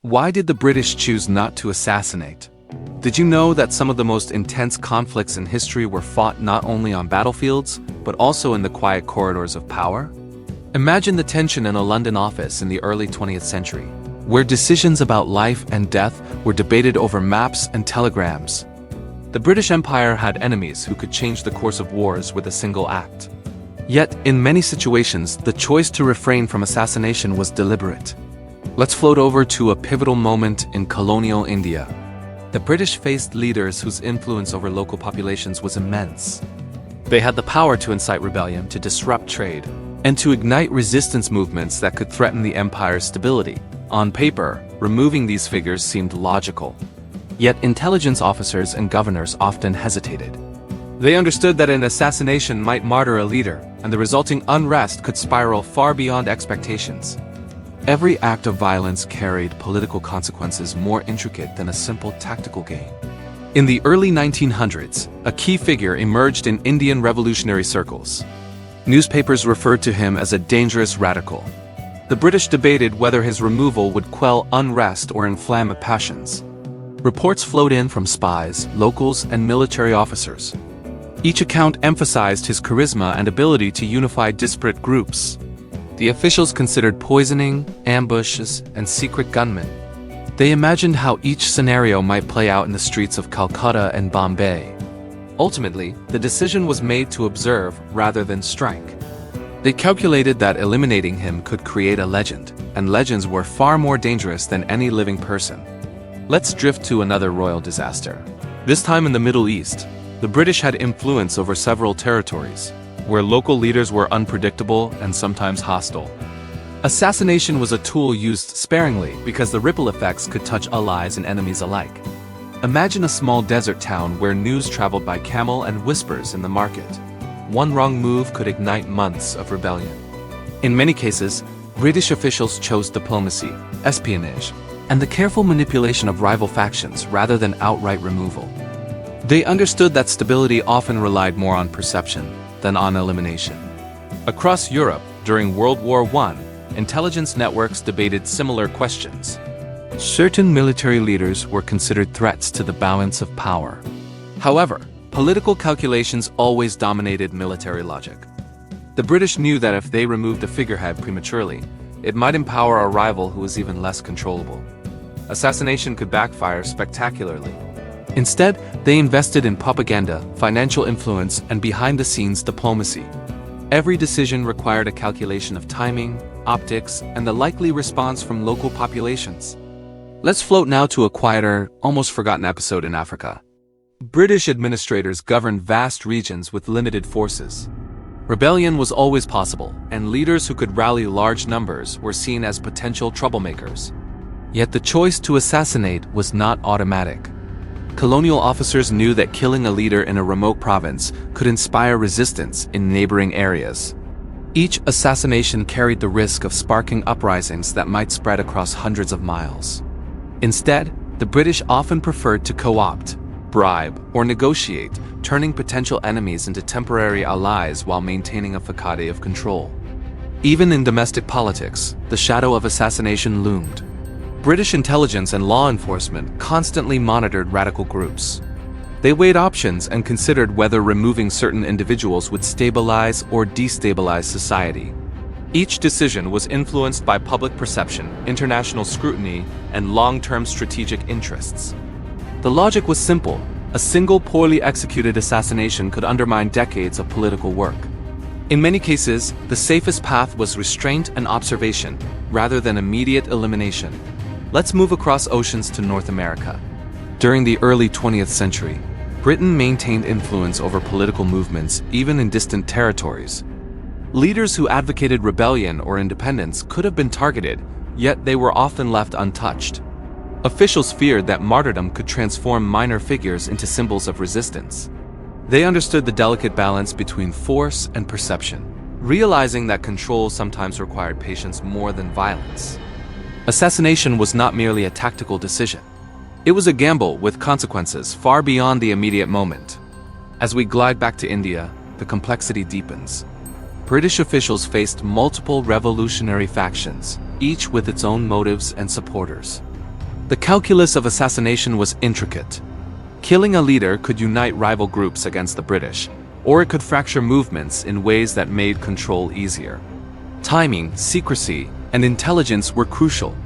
Why did the British choose not to assassinate? Did you know that some of the most intense conflicts in history were fought not only on battlefields, but also in the quiet corridors of power? Imagine the tension in a London office in the early 20th century, where decisions about life and death were debated over maps and telegrams. The British Empire had enemies who could change the course of wars with a single act. Yet, in many situations, the choice to refrain from assassination was deliberate. Let's float over to a pivotal moment in colonial India. The British faced leaders whose influence over local populations was immense. They had the power to incite rebellion, to disrupt trade, and to ignite resistance movements that could threaten the empire's stability. On paper, removing these figures seemed logical. Yet intelligence officers and governors often hesitated. They understood that an assassination might martyr a leader, and the resulting unrest could spiral far beyond expectations. Every act of violence carried political consequences more intricate than a simple tactical gain. In the early 1900s, a key figure emerged in Indian revolutionary circles. Newspapers referred to him as a dangerous radical. The British debated whether his removal would quell unrest or inflame passions. Reports flowed in from spies, locals, and military officers. Each account emphasized his charisma and ability to unify disparate groups. The officials considered poisoning, ambushes, and secret gunmen. They imagined how each scenario might play out in the streets of Calcutta and Bombay. Ultimately, the decision was made to observe rather than strike. They calculated that eliminating him could create a legend, and legends were far more dangerous than any living person. Let's drift to another royal disaster. This time in the Middle East, the British had influence over several territories, where local leaders were unpredictable and sometimes hostile. Assassination was a tool used sparingly because the ripple effects could touch allies and enemies alike. Imagine a small desert town where news traveled by camel and whispers in the market. One wrong move could ignite months of rebellion. In many cases, British officials chose diplomacy, espionage, and the careful manipulation of rival factions rather than outright removal. They understood that stability often relied more on perception than on elimination. Across Europe, during World War I, intelligence networks debated similar questions. Certain military leaders were considered threats to the balance of power. However, political calculations always dominated military logic. The British knew that if they removed a figurehead prematurely, it might empower a rival who was even less controllable. Assassination could backfire spectacularly. Instead, they invested in propaganda, financial influence, and behind-the-scenes diplomacy. Every decision required a calculation of timing, optics, and the likely response from local populations. Let's float now to a quieter, almost forgotten episode in Africa. British administrators governed vast regions with limited forces. Rebellion was always possible, and leaders who could rally large numbers were seen as potential troublemakers. Yet the choice to assassinate was not automatic. Colonial officers knew that killing a leader in a remote province could inspire resistance in neighboring areas. Each assassination carried the risk of sparking uprisings that might spread across hundreds of miles. Instead, the British often preferred to co-opt, bribe, or negotiate, turning potential enemies into temporary allies while maintaining a facade of control. Even in domestic politics, the shadow of assassination loomed. British intelligence and law enforcement constantly monitored radical groups. They weighed options and considered whether removing certain individuals would stabilize or destabilize society. Each decision was influenced by public perception, international scrutiny, and long-term strategic interests. The logic was simple: a single poorly executed assassination could undermine decades of political work. In many cases, the safest path was restraint and observation, rather than immediate elimination. Let's move across oceans to North America. During the early 20th century, Britain maintained influence over political movements even in distant territories. Leaders who advocated rebellion or independence could have been targeted, yet they were often left untouched. Officials feared that martyrdom could transform minor figures into symbols of resistance. They understood the delicate balance between force and perception, realizing that control sometimes required patience more than violence. Assassination was not merely a tactical decision. It was a gamble with consequences far beyond the immediate moment. As we glide back to India, the complexity deepens. British officials faced multiple revolutionary factions, each with its own motives and supporters. The calculus of assassination was intricate. Killing a leader could unite rival groups against the British, or it could fracture movements in ways that made control easier. Timing, secrecy, and intelligence were crucial.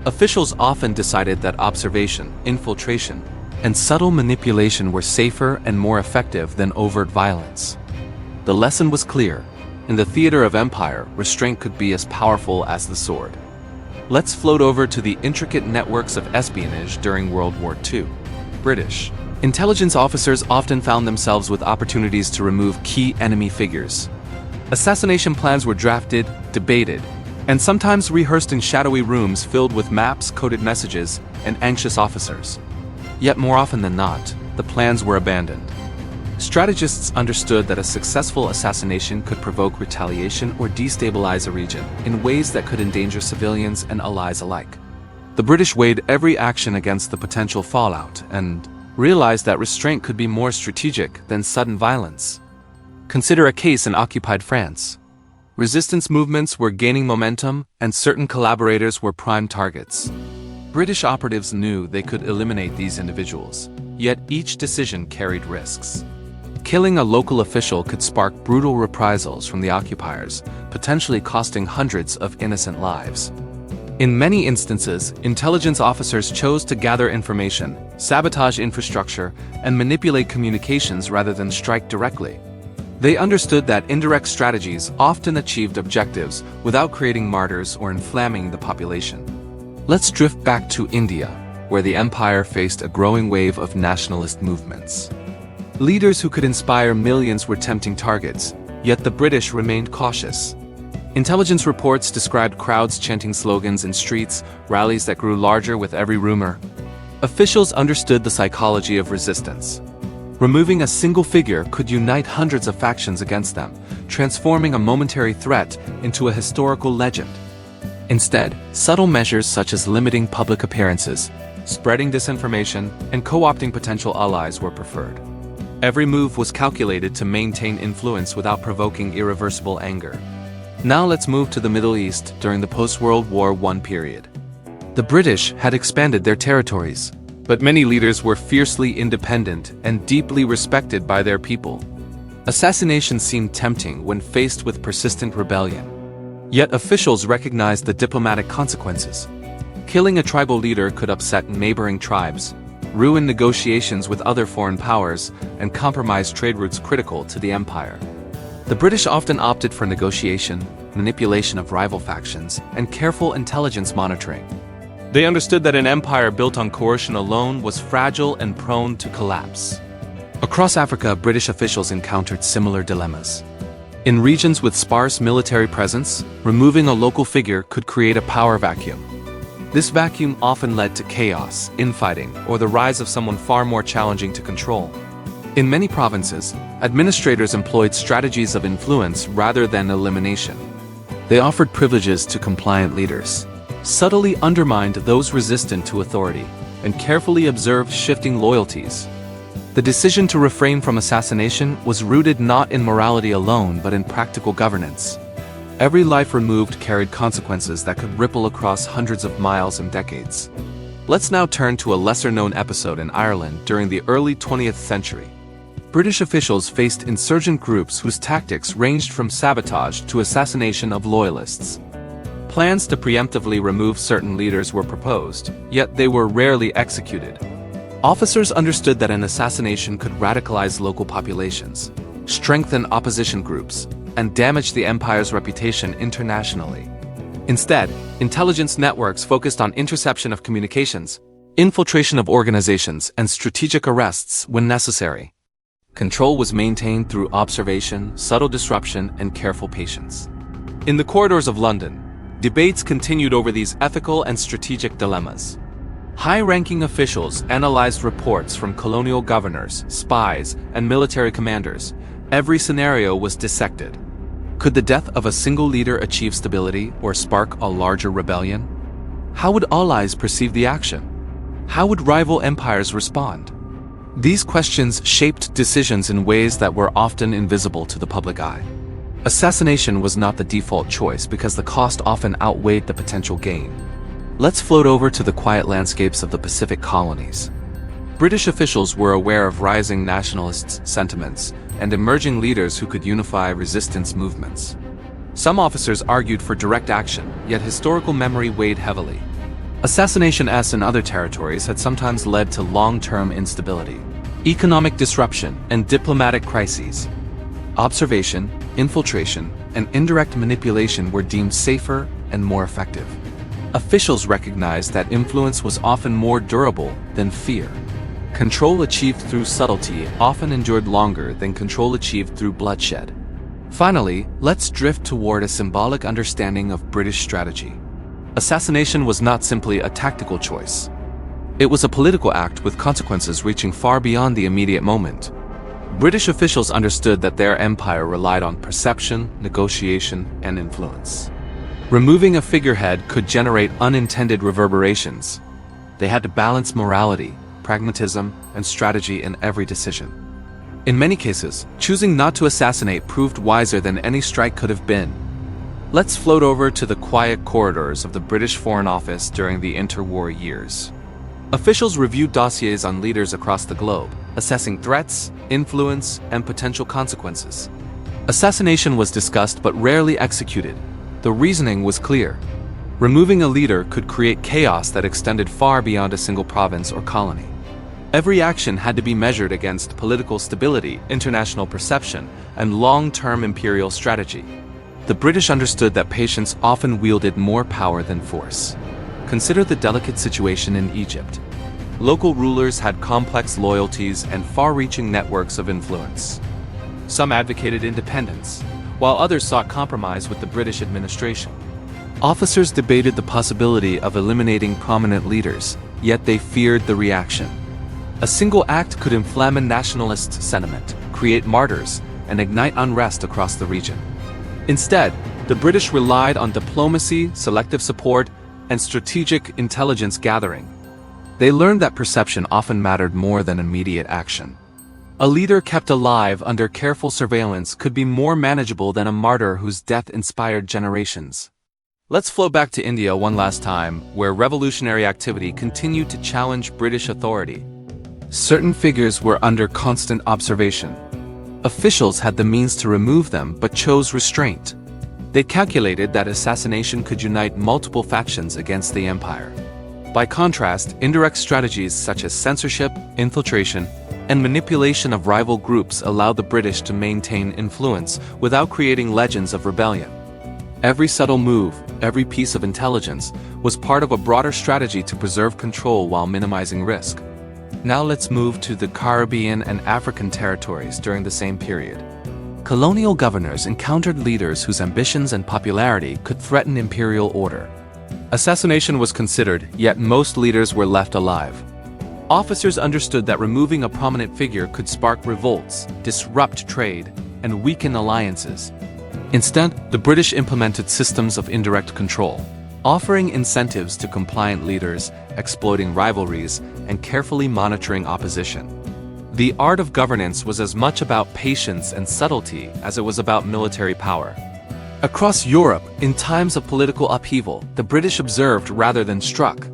Officials often decided that observation, infiltration, and subtle manipulation were safer and more effective than overt violence. The lesson was clear. In the theater of empire, restraint could be as powerful as the sword. Let's float over to the intricate networks of espionage during World War II. British intelligence officers often found themselves with opportunities to remove key enemy figures. Assassination plans were drafted, debated, and sometimes rehearsed in shadowy rooms filled with maps, coded messages, and anxious officers. Yet more often than not, the plans were abandoned. Strategists understood that a successful assassination could provoke retaliation or destabilize a region in ways that could endanger civilians and allies alike. The British weighed every action against the potential fallout and realized that restraint could be more strategic than sudden violence. Consider a case in occupied France. Resistance movements were gaining momentum and certain collaborators were prime targets. British operatives knew they could eliminate these individuals, yet each decision carried risks. Killing a local official could spark brutal reprisals from the occupiers, potentially costing hundreds of innocent lives. In many instances, intelligence officers chose to gather information, sabotage infrastructure, and manipulate communications rather than strike directly. They understood that indirect strategies often achieved objectives without creating martyrs or inflaming the population. Let's drift back to India, where the empire faced a growing wave of nationalist movements. Leaders who could inspire millions were tempting targets, yet the British remained cautious. Intelligence reports described crowds chanting slogans in streets, rallies that grew larger with every rumor. Officials understood the psychology of resistance. Removing a single figure could unite hundreds of factions against them, transforming a momentary threat into a historical legend. Instead, subtle measures such as limiting public appearances, spreading disinformation, and co-opting potential allies were preferred. Every move was calculated to maintain influence without provoking irreversible anger. Now let's move to the Middle East during the post-World War I period. The British had expanded their territories, but many leaders were fiercely independent and deeply respected by their people. Assassination seemed tempting when faced with persistent rebellion. Yet officials recognized the diplomatic consequences. Killing a tribal leader could upset neighboring tribes, ruin negotiations with other foreign powers, and compromise trade routes critical to the empire. The British often opted for negotiation, manipulation of rival factions, and careful intelligence monitoring. They understood that an empire built on coercion alone was fragile and prone to collapse. Across Africa, British officials encountered similar dilemmas. In regions with sparse military presence, removing a local figure could create a power vacuum. This vacuum often led to chaos, infighting, or the rise of someone far more challenging to control. In many provinces, administrators employed strategies of influence rather than elimination. They offered privileges to compliant leaders, subtly undermined those resistant to authority, and carefully observed shifting loyalties. The decision to refrain from assassination was rooted not in morality alone but in practical governance. Every life removed carried consequences that could ripple across hundreds of miles and decades. Let's now turn to a lesser-known episode in Ireland during the early 20th century. British officials faced insurgent groups whose tactics ranged from sabotage to assassination of loyalists. Plans to preemptively remove certain leaders were proposed, yet they were rarely executed. Officers understood that an assassination could radicalize local populations, strengthen opposition groups, and damage the empire's reputation internationally. Instead, intelligence networks focused on interception of communications, infiltration of organizations, and strategic arrests when necessary. Control was maintained through observation, subtle disruption, and careful patience. In the corridors of London, debates continued over these ethical and strategic dilemmas. High-ranking officials analyzed reports from colonial governors, spies, and military commanders. Every scenario was dissected. Could the death of a single leader achieve stability or spark a larger rebellion? How would allies perceive the action? How would rival empires respond? These questions shaped decisions in ways that were often invisible to the public eye. Assassination was not the default choice because the cost often outweighed the potential gain. Let's float over to the quiet landscapes of the Pacific colonies. British officials were aware of rising nationalist sentiments and emerging leaders who could unify resistance movements. Some officers argued for direct action, yet historical memory weighed heavily. Assassinations in other territories had sometimes led to long-term instability, economic disruption, and diplomatic crises. Observation, infiltration, and indirect manipulation were deemed safer and more effective. Officials recognized that influence was often more durable than fear. Control achieved through subtlety often endured longer than control achieved through bloodshed. Finally, let's drift toward a symbolic understanding of British strategy. Assassination was not simply a tactical choice. It was a political act with consequences reaching far beyond the immediate moment. British officials understood that their empire relied on perception, negotiation, and influence. Removing a figurehead could generate unintended reverberations. They had to balance morality, pragmatism, and strategy in every decision. In many cases, choosing not to assassinate proved wiser than any strike could have been. Let's float over to the quiet corridors of the British Foreign Office during the interwar years. Officials reviewed dossiers on leaders across the globe, assessing threats, influence, and potential consequences. Assassination was discussed but rarely executed. The reasoning was clear. Removing a leader could create chaos that extended far beyond a single province or colony. Every action had to be measured against political stability, international perception, and long-term imperial strategy. The British understood that patience often wielded more power than force. Consider the delicate situation in Egypt. Local rulers had complex loyalties and far-reaching networks of influence. Some advocated independence, while others sought compromise with the British administration. Officers debated the possibility of eliminating prominent leaders, yet they feared the reaction. A single act could inflame a nationalist sentiment, create martyrs, and ignite unrest across the region. Instead, the British relied on diplomacy, selective support, and strategic intelligence gathering. They learned that perception often mattered more than immediate action. A leader kept alive under careful surveillance could be more manageable than a martyr whose death inspired generations. Let's float back to India one last time, where revolutionary activity continued to challenge British authority. Certain figures were under constant observation. Officials had the means to remove them but chose restraint. They calculated that assassination could unite multiple factions against the empire. By contrast, indirect strategies such as censorship, infiltration, and manipulation of rival groups allowed the British to maintain influence without creating legends of rebellion. Every subtle move, every piece of intelligence, was part of a broader strategy to preserve control while minimizing risk. Now let's move to the Caribbean and African territories during the same period. Colonial governors encountered leaders whose ambitions and popularity could threaten imperial order. Assassination was considered, yet most leaders were left alive. Officers understood that removing a prominent figure could spark revolts, disrupt trade, and weaken alliances. Instead, the British implemented systems of indirect control, offering incentives to compliant leaders, exploiting rivalries, and carefully monitoring opposition. The art of governance was as much about patience and subtlety as it was about military power. Across Europe, in times of political upheaval, the British observed rather than struck.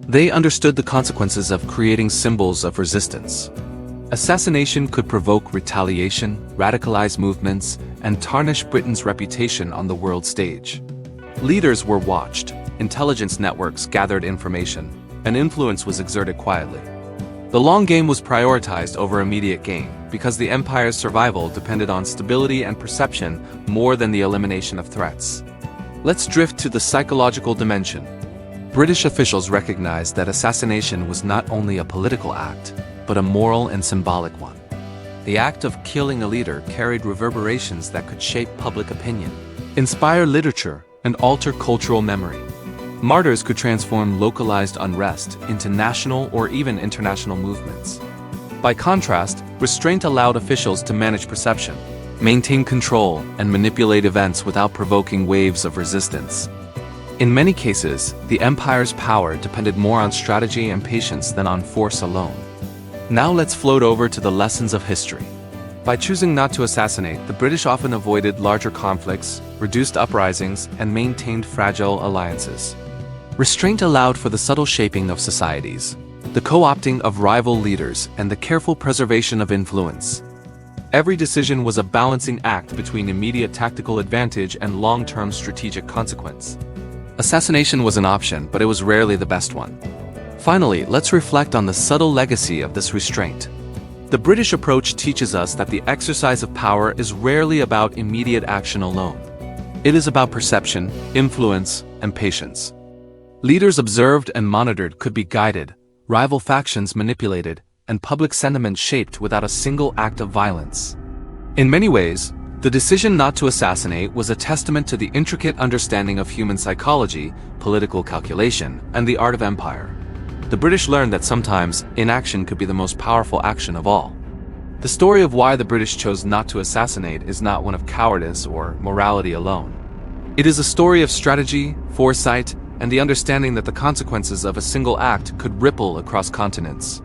They understood the consequences of creating symbols of resistance. Assassination could provoke retaliation, radicalize movements, and tarnish Britain's reputation on the world stage. Leaders were watched, intelligence networks gathered information, and influence was exerted quietly. The long game was prioritized over immediate gain, because the empire's survival depended on stability and perception more than the elimination of threats. Let's drift to the psychological dimension. British officials recognized that assassination was not only a political act, but a moral and symbolic one. The act of killing a leader carried reverberations that could shape public opinion, inspire literature, and alter cultural memory. Martyrs could transform localized unrest into national or even international movements. By contrast, restraint allowed officials to manage perception, maintain control, and manipulate events without provoking waves of resistance. In many cases, the empire's power depended more on strategy and patience than on force alone. Now let's float over to the lessons of history. By choosing not to assassinate, the British often avoided larger conflicts, reduced uprisings, and maintained fragile alliances. Restraint allowed for the subtle shaping of societies, the co-opting of rival leaders, and the careful preservation of influence. Every decision was a balancing act between immediate tactical advantage and long-term strategic consequence. Assassination was an option, but it was rarely the best one. Finally, let's reflect on the subtle legacy of this restraint. The British approach teaches us that the exercise of power is rarely about immediate action alone. It is about perception, influence, and patience. Leaders observed and monitored could be guided, rival factions manipulated, and public sentiment shaped without a single act of violence. In many ways, the decision not to assassinate was a testament to the intricate understanding of human psychology, political calculation, and the art of empire. The British learned that sometimes inaction could be the most powerful action of all. The story of why the British chose not to assassinate is not one of cowardice or morality alone. It is a story of strategy, foresight, and the understanding that the consequences of a single act could ripple across continents.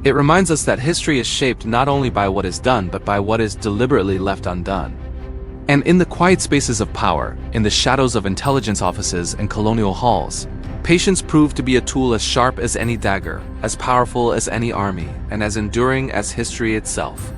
It reminds us that history is shaped not only by what is done but by what is deliberately left undone. And in the quiet spaces of power, in the shadows of intelligence offices and colonial halls, patience proved to be a tool as sharp as any dagger, as powerful as any army, and as enduring as history itself.